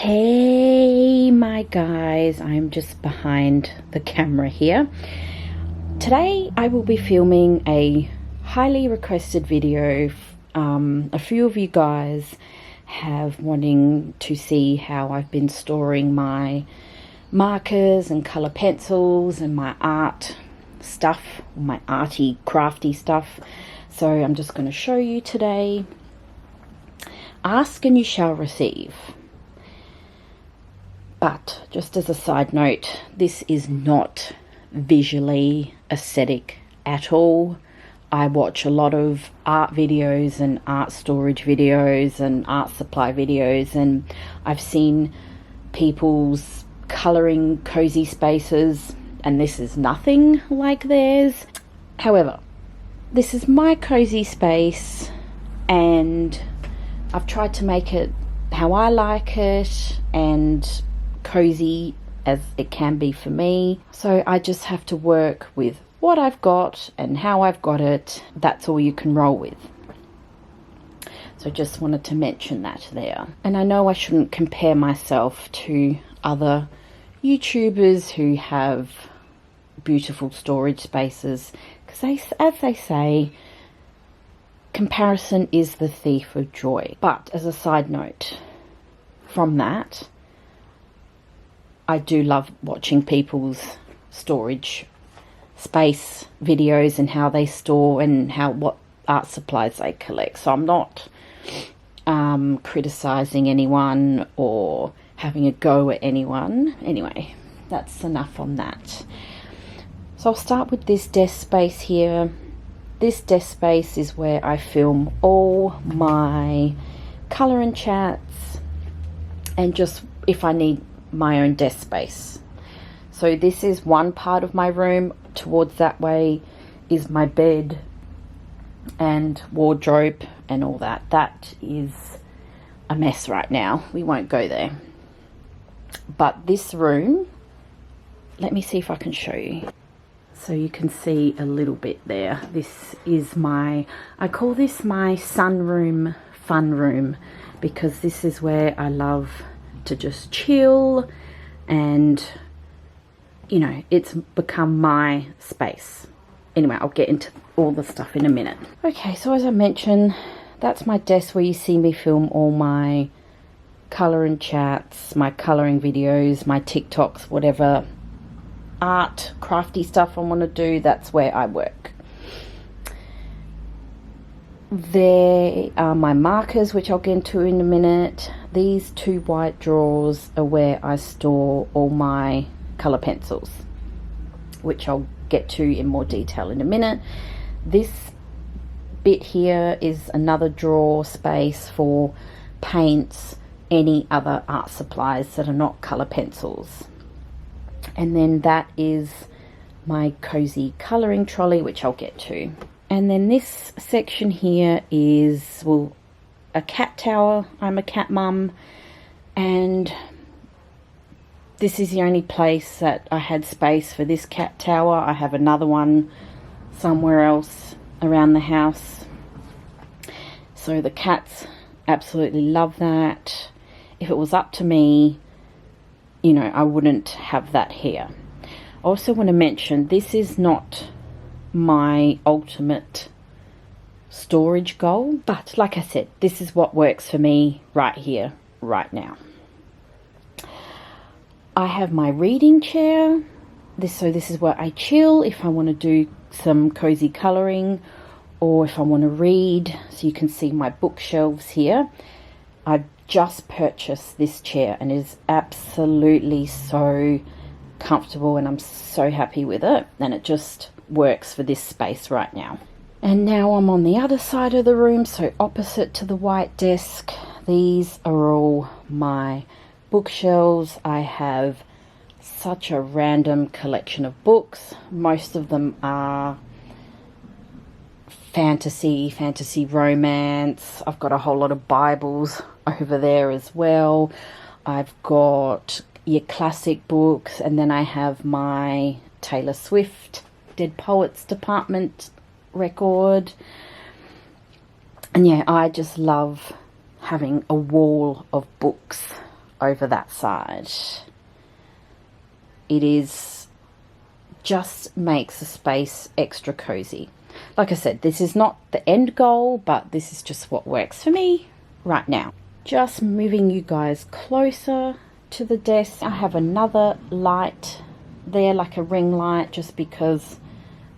Hey my guys, I'm just behind the camera here. Today I will be filming a highly requested video. A few of you guys have wanting to see how I've been storing my markers and colour pencils and my art stuff, my arty crafty stuff. So I'm just going to show you today. Ask and you shall receive. But just as a side note, this is not visually aesthetic at all. I watch a lot of art videos and art storage videos and art supply videos, and I've seen people's colouring cozy spaces, and this is nothing like theirs. However, this is my cozy space and I've tried to make it how I like it and cozy as it can be for me. So I just have to work with what I've got and how I've got it. That's all you can roll with. So just wanted to mention that there. And I know I shouldn't compare myself to other YouTubers who have beautiful storage spaces, because as they say, comparison is the thief of joy. But as a side note from that, I do love watching people's storage space videos and how they store and what art supplies they collect. So I'm not criticizing anyone or having a go at anyone. Anyway, that's enough on that. So I'll start with this desk space here. This desk space is where I film all my colour and chats, and just if I need my own desk space. So this is one part of my room. Towards that way is my bed and wardrobe and all that. That is a mess right now. We won't go there. But this room, let me see if I can show you. So you can see a little bit there. This is I call this my sunroom fun room, because this is where I love to just chill, and you know, it's become my space. Anyway, I'll get into all the stuff in a minute. Okay, so as I mentioned, that's my desk where you see me film all my colour and chats, my colouring videos, my TikToks, whatever art, crafty stuff I want to do. That's where I work. There are my markers, which I'll get into in a minute. These two white drawers are where I store all my colour pencils, which I'll get to in more detail in a minute. This bit here is another drawer space for paints, any other art supplies that are not colour pencils. And then that is my cozy colouring trolley, which I'll get to. And then this section here is, well, a cat tower. I'm a cat mum, and this is the only place that I had space for this cat tower. I have another one somewhere else around the house. So the cats absolutely love that. If it was up to me, you know, I wouldn't have that here. I also want to mention, this is not my ultimate storage goal, but like I said, this is what works for me right here, right now. I have my reading chair. This is where I chill if I want to do some cozy colouring or if I want to read. So you can see my bookshelves here. I've just purchased this chair and it is absolutely so comfortable, and I'm so happy with it, and it just works for this space right now. And now I'm on the other side of the room, so opposite to the white desk. These are all my bookshelves. I have such a random collection of books. Most of them are fantasy romance. I've got a whole lot of Bibles over there as well. I've got your classic books, and then I have my Taylor Swift Dead Poets Department record. And yeah, I just love having a wall of books over that side. It is just makes the space extra cozy. Like I said, this is not the end goal, but this is just what works for me right now. Just moving you guys closer to the desk. I have another light there, like a ring light, just because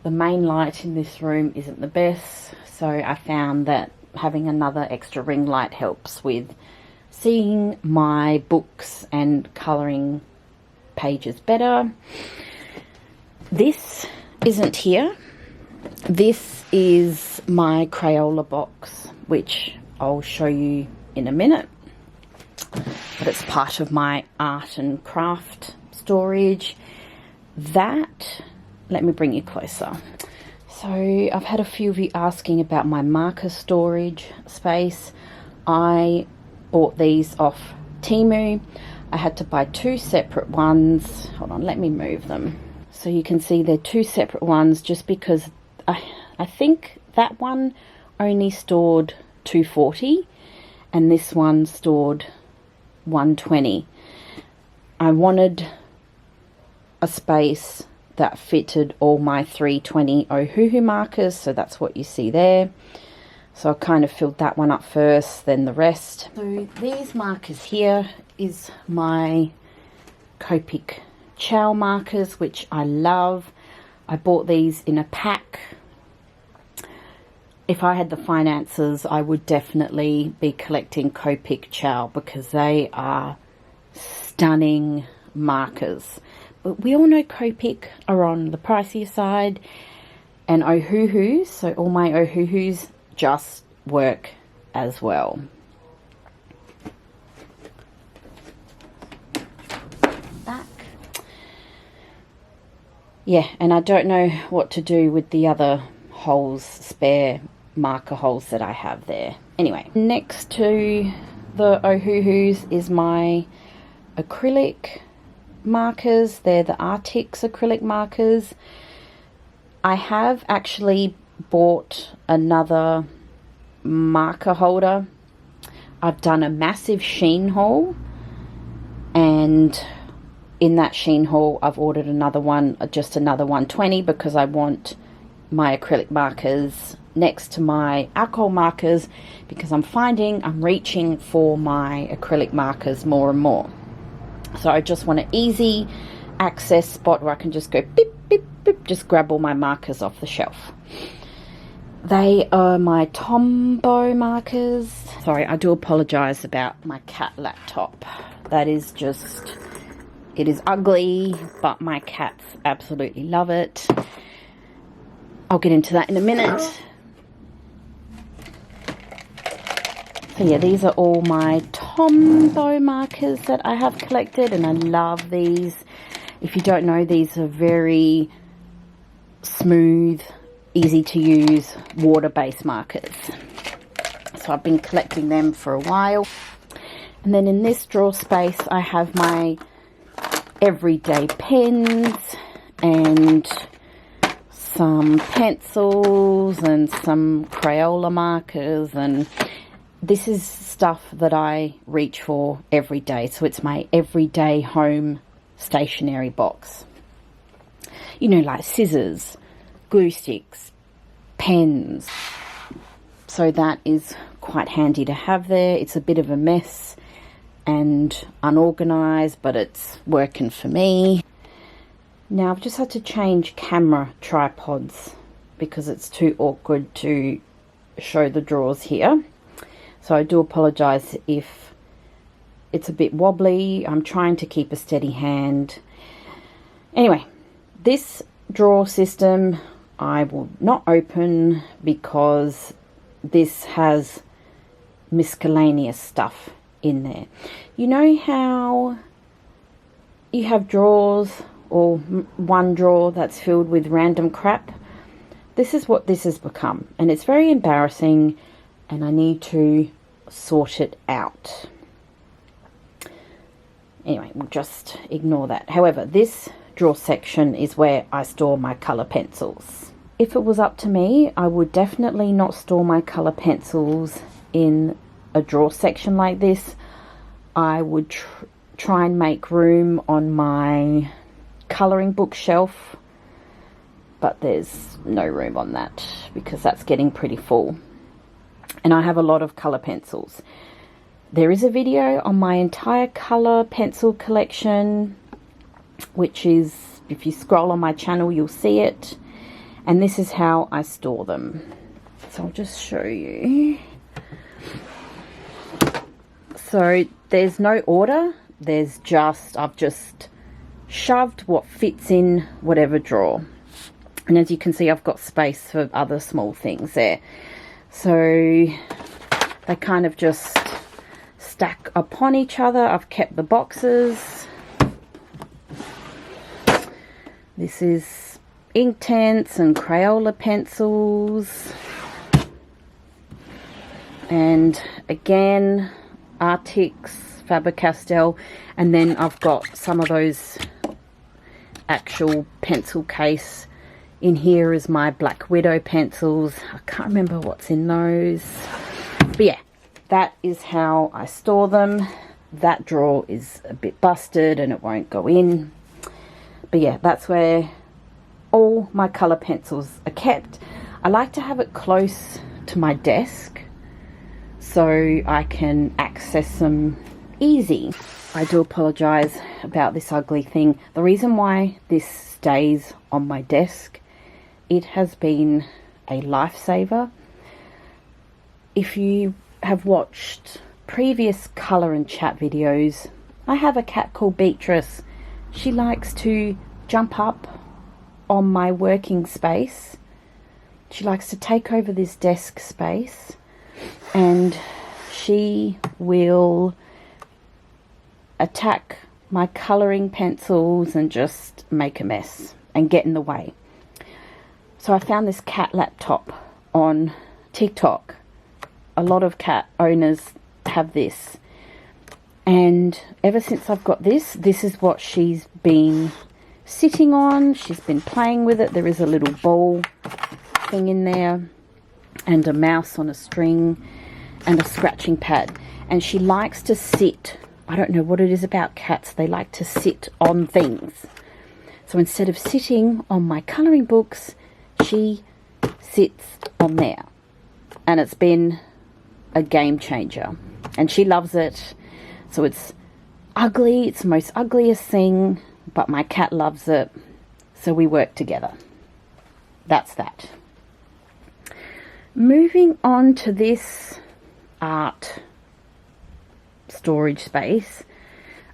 the main light in this room isn't the best. So I found that having another extra ring light helps with seeing my books and colouring pages better. This isn't here. This is my Crayola box, which I'll show you in a minute. But it's part of my art and craft storage. That, let me bring you closer. So I've had a few of you asking about my marker storage space. I bought these off Temu. I had to buy two separate ones. Hold on, let me move them. So you can see they're two separate ones just because I think that one only stored 240 and this one stored 120. I wanted a space that fitted all my 320 Ohuhu markers, so that's what you see there. So I kind of filled that one up first, then the rest. So these markers here is my Copic Chow markers, which I love. I bought these in a pack. If I had the finances, I would definitely be collecting Copic Chow because they are stunning markers. But we all know Copic are on the pricier side, and Ohuhus, so all my Ohuhus just work as well. Back. Yeah, and I don't know what to do with the other holes, spare marker holes that I have there. Anyway, next to the Ohuhus is my acrylic markers. They're the Artix acrylic markers. I have actually bought another marker holder. I've done a massive Shein haul, and in that Shein haul I've ordered another one, just another 120, because I want my acrylic markers next to my alcohol markers, because I'm finding I'm reaching for my acrylic markers more and more. So I just want an easy access spot where I can just go beep, beep, beep, just grab all my markers off the shelf. They are my Tombow markers. Sorry, I do apologise about my cat laptop. That is just, it is ugly, but my cats absolutely love it. I'll get into that in a minute. So yeah, these are all my Tombow markers that I have collected, and I love these. If you don't know, these are very smooth, easy to use, water-based markers. So I've been collecting them for a while. And then in this drawer space, I have my everyday pens and some pencils and some Crayola markers, and this is stuff that I reach for every day. So it's my everyday home stationery box. You know, like scissors, glue sticks, pens. So that is quite handy to have there. It's a bit of a mess and unorganized, but it's working for me. Now I've just had to change camera tripods because it's too awkward to show the drawers here. So I do apologise if it's a bit wobbly. I'm trying to keep a steady hand. Anyway, this drawer system I will not open because this has miscellaneous stuff in there. You know how you have drawers, or one drawer that's filled with random crap? This is what this has become, and it's very embarrassing, and I need to sort it out. Anyway, we'll just ignore that. However, this drawer section is where I store my colour pencils. If it was up to me, I would definitely not store my colour pencils in a drawer section like this. I would try and make room on my colouring book shelf, but there's no room on that because that's getting pretty full. And I have a lot of colour pencils. There is a video on my entire colour pencil collection, which is, if you scroll on my channel, you'll see it. And this is how I store them. So I'll just show you. So there's no order. There's just, I've just shoved what fits in whatever drawer. And as you can see, I've got space for other small things there. So they kind of just stack upon each other. I've kept the boxes. This is Inktense and Crayola pencils. And again, Arctics, Faber-Castell. And then I've got some of those actual pencil case. In here is my Black Widow pencils. I can't remember what's in those. But yeah, that is how I store them. That drawer is a bit busted and it won't go in. But yeah, that's where all my colour pencils are kept. I like to have it close to my desk so I can access them easy. I do apologise about this ugly thing. The reason why this stays on my desk, it has been a lifesaver. If you have watched previous colour and chat videos, I have a cat called Beatrice. She likes to jump up on my working space. She likes to take over this desk space and she will attack my colouring pencils and just make a mess and get in the way. So I found this cat laptop on TikTok. A lot of cat owners have this. And ever since I've got this is what she's been sitting on. She's been playing with it. There is a little ball thing in there and a mouse on a string and a scratching pad. And she likes to sit. I don't know what it is about cats. They like to sit on things. So instead of sitting on my colouring books, she sits on there. And it's been a game changer. And she loves it. So it's ugly. It's the most ugliest thing. But my cat loves it, so we work together. That's that. Moving on to this art storage space.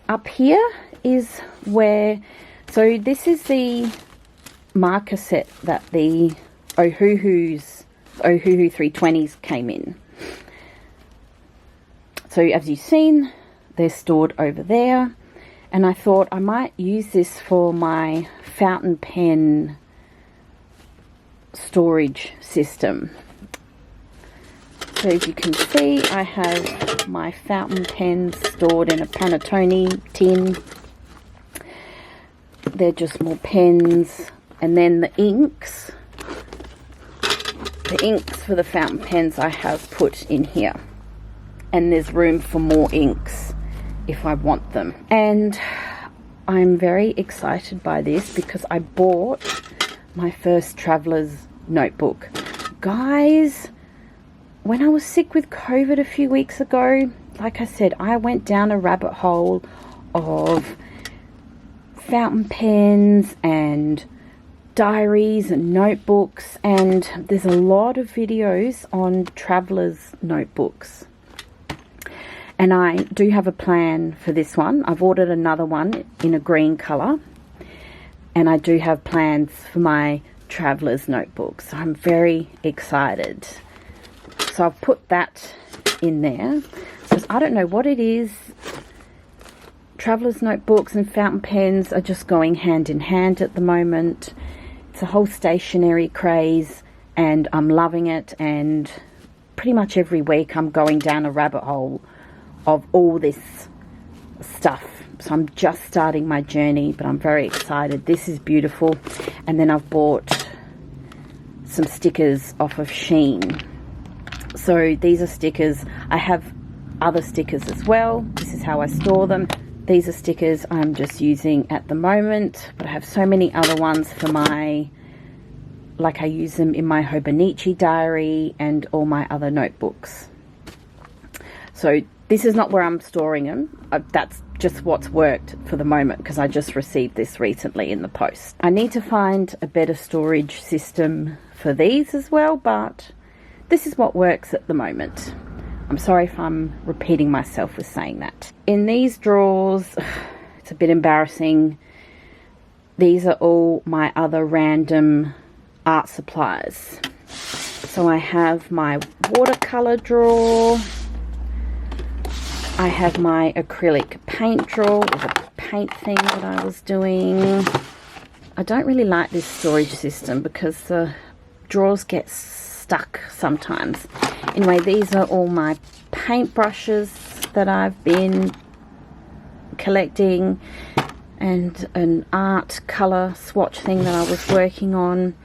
Up here is where, so this is the marker set that the Ohuhu 320s came in. So as you've seen, they're stored over there. And I thought I might use this for my fountain pen storage system. So as you can see, I have my fountain pens stored in a panettone tin. They're just more pens. And then the inks for the fountain pens I have put in here. And there's room for more inks if I want them. And I'm very excited by this because I bought my first traveler's notebook. Guys, when I was sick with COVID a few weeks ago, like I said, I went down a rabbit hole of fountain pens and diaries and notebooks, and there's a lot of videos on traveler's notebooks. And I do have a plan for this one. I've ordered another one in a green colour. And I do have plans for my traveller's notebook. So I'm very excited. So I've put that in there. Because I don't know what it is. Traveller's notebooks and fountain pens are just going hand in hand at the moment. It's a whole stationery craze. And I'm loving it. And pretty much every week I'm going down a rabbit hole of all this stuff. So I'm just starting my journey, but I'm very excited. This is beautiful. And then I've bought some stickers off of Shein. So these are stickers. I have other stickers as well. This is how I store them. These are stickers I'm just using at the moment, but I have so many other ones for my, like I use them in my Hobonichi diary and all my other notebooks. So this is not where I'm storing them. That's just what's worked for the moment because I just received this recently in the post. I need to find a better storage system for these as well, but this is what works at the moment. I'm sorry if I'm repeating myself with saying that. In these drawers, it's a bit embarrassing. These are all my other random art supplies. So I have my watercolor drawer. I have my acrylic paint drawer with a paint thing that I was doing. I don't really like this storage system because the drawers get stuck sometimes. Anyway, these are all my paint brushes that I've been collecting and an art color swatch thing that I was working on.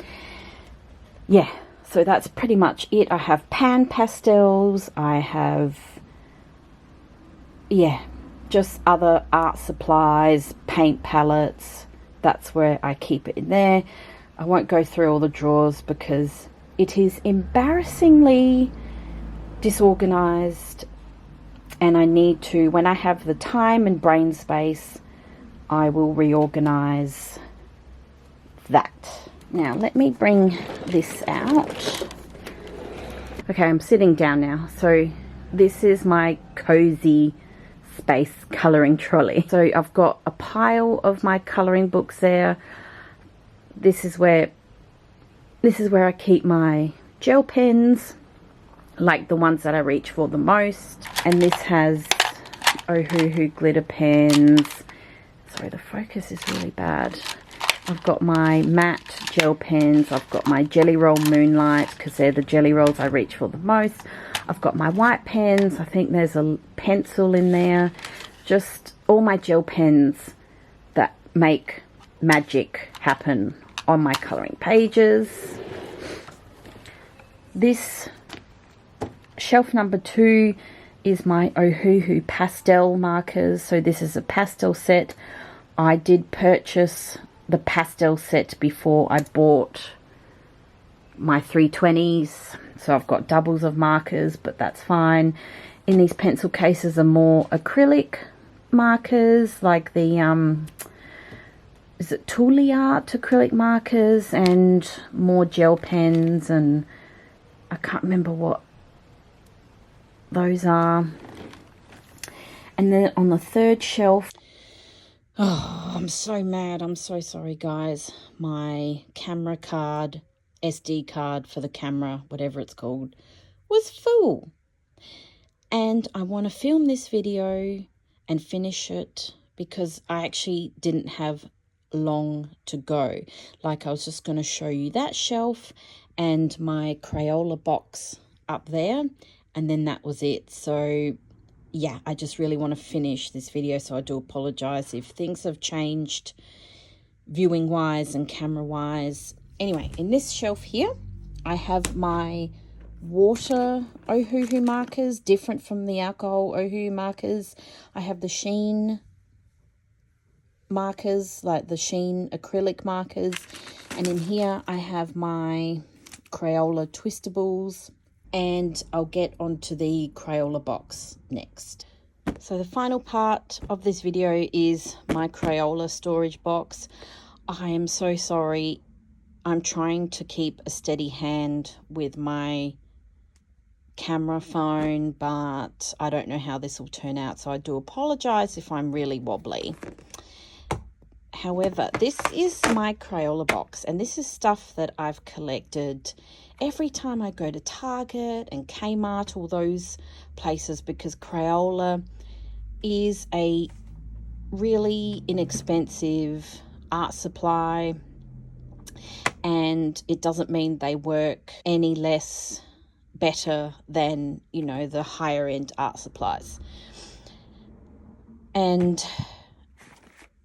Yeah, so that's pretty much it. I have pan pastels. I have, yeah, just other art supplies, paint palettes. That's where I keep it in there. I won't go through all the drawers because it is embarrassingly disorganized, and I need to, when I have the time and brain space, I will reorganize that. Now let me bring this out. Okay, I'm sitting down now. So this is my cozy space coloring trolley. So I've got a pile of my coloring books there. This is where I keep my gel pens, like the ones that I reach for the most. And this has Ohuhu glitter pens. Sorry, the focus is really bad. I've got my matte gel pens. I've got my Jelly Roll Moonlight because they're the jelly rolls I reach for the most. I've got my white pens. I think there's a pencil in there. Just all my gel pens that make magic happen on my coloring pages. This shelf number 2 is my Ohuhu pastel markers. So this is a pastel set. I did purchase the pastel set before I bought my 320s. So I've got doubles of markers, but that's fine. In these pencil cases are more acrylic markers, like the is it Tooly Art acrylic markers, and more gel pens, and I can't remember what those are. And then on the third shelf, oh, I'm so mad. I'm so sorry, guys. My camera card, SD card for the camera, whatever it's called, was full. And I want to film this video and finish it because I actually didn't have long to go. Like, I was just going to show you that shelf and my Crayola box up there, and then that was it. So yeah, I just really want to finish this video, so I do apologize if things have changed viewing wise and camera wise. Anyway, in this shelf here I have my water Ohuhu markers, different from the alcohol Ohuhu markers. I have the sheen markers, like the sheen acrylic markers, and in here I have my Crayola twistables, and I'll get onto the Crayola box next. So the final part of this video is my Crayola storage box. I am so sorry. I'm trying to keep a steady hand with my camera phone, but I don't know how this will turn out, so I do apologize if I'm really wobbly. However, this is my Crayola box, and this is stuff that I've collected every time I go to Target and Kmart, all those places, because Crayola is a really inexpensive art supply, and it doesn't mean they work any less better than, you know, the higher end art supplies. And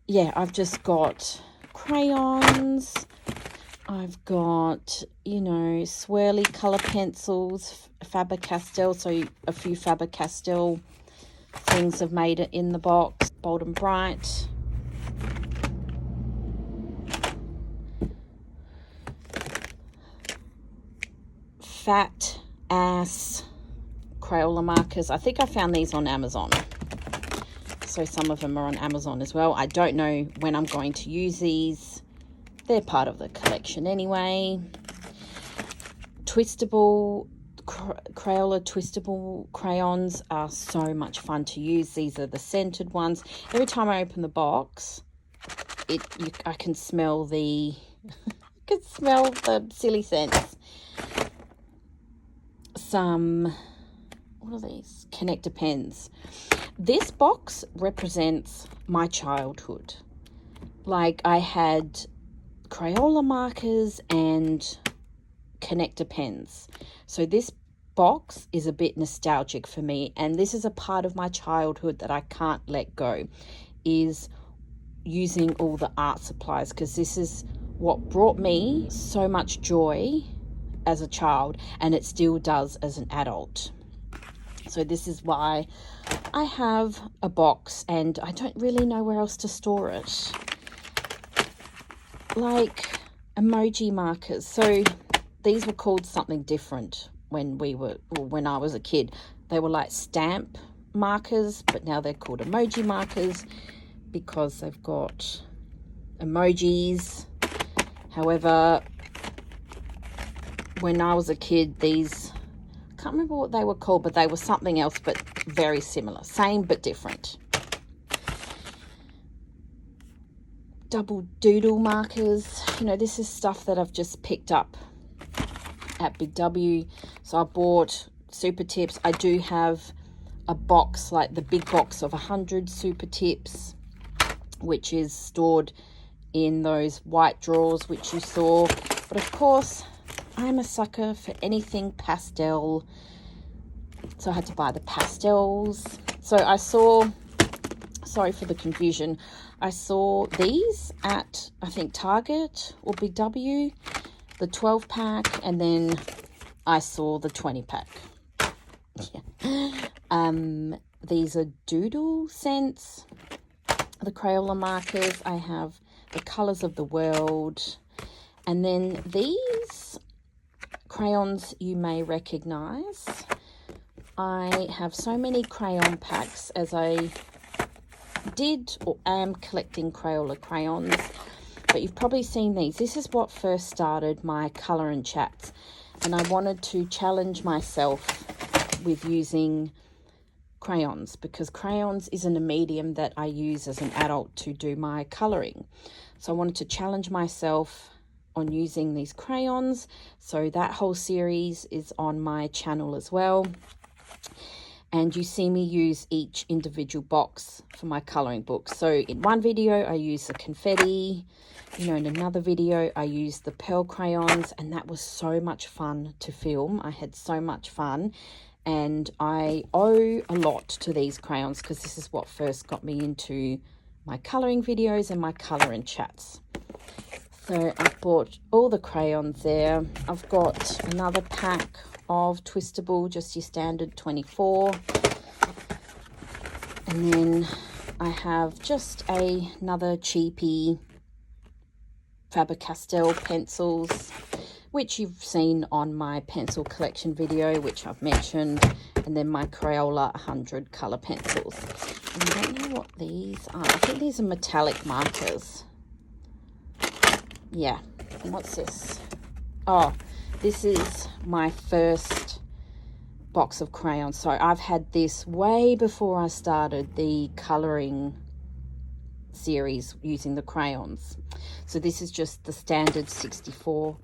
yeah, I've just got crayons, I've got, you know, swirly colour pencils, Faber-Castell, so a few Faber-Castell things have made it in the box. Bold and Bright. Fat Ass Crayola markers. I think I found these on Amazon. So some of them are on Amazon as well. I don't know when I'm going to use these. They're part of the collection anyway. Twistable Crayola twistable crayons are so much fun to use. These are the scented ones. Every time I open the box, I can smell the silly scents. Some, what are these? Connector pens. This box represents my childhood. Like, I had Crayola markers and connector pens. So this box is a bit nostalgic for me, and this is a part of my childhood that I can't let go, is using all the art supplies, because this is what brought me so much joy as a child, and it still does as an adult. So this is why I have a box, and I don't really know where else to store it. Like emoji markers. So these were called something different when I was a kid. They were like stamp markers, but now they're called emoji markers because they've got emojis. However, when I was a kid, these, I can't remember what they were called, but they were something else, but very similar. Same but different. Double doodle markers. You know, this is stuff that I've just picked up at Big W. So I bought super tips. I do have a box, like the big box of 100 super tips, which is stored in those white drawers which you saw. But of course, I'm a sucker for anything pastel, so I had to buy the pastels. So I saw, sorry for the confusion, I saw these at, I think, Target or Big W, the 12 pack, and then I saw the 20 pack. Yeah. These are doodle scents, the Crayola markers. I have the colors of the world, and then these crayons you may recognize. I have so many crayon packs, as I did or am collecting Crayola crayons, but you've probably seen these. This is what first started my color and chats, and I wanted to challenge myself with using crayons, because crayons isn't a medium that I use as an adult to do my coloring. So I wanted to challenge myself on using these crayons. So that whole series is on my channel as well, and you see me use each individual box for my coloring book. So in one video I use the confetti, you know, in another video I use the pearl crayons, and that was so much fun to film. I had so much fun, and I owe a lot to these crayons, because this is what first got me into my coloring videos and my color and chats. So I bought all the crayons there. I've got another pack of twistable, just your standard 24. And then I have just another cheapy Faber-Castell pencils, which you've seen on my pencil collection video, which I've mentioned. And then my Crayola 100 color pencils. And I don't know what these are. I think these are metallic markers. Yeah, and what's this? Oh, this is my first box of crayons. So I've had this way before I started the coloring series using the crayons. So this is just the standard 64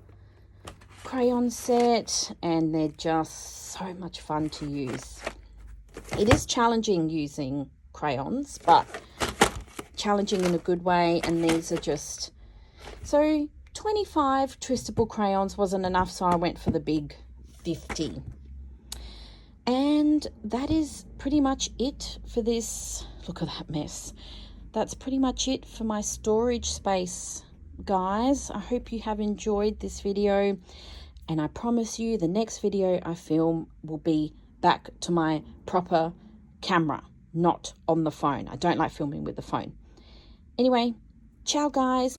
crayon set, and they're just so much fun to use. It is challenging using crayons, but challenging in a good way. And these are just, so 25 twistable crayons wasn't enough, so I went for the big 50. And that is pretty much it for this. Look at that mess. That's pretty much it for my storage space, guys. I hope you have enjoyed this video, and I promise you the next video I film will be back to my proper camera. not on the phone. I don't like filming with the phone. Anyway, ciao guys.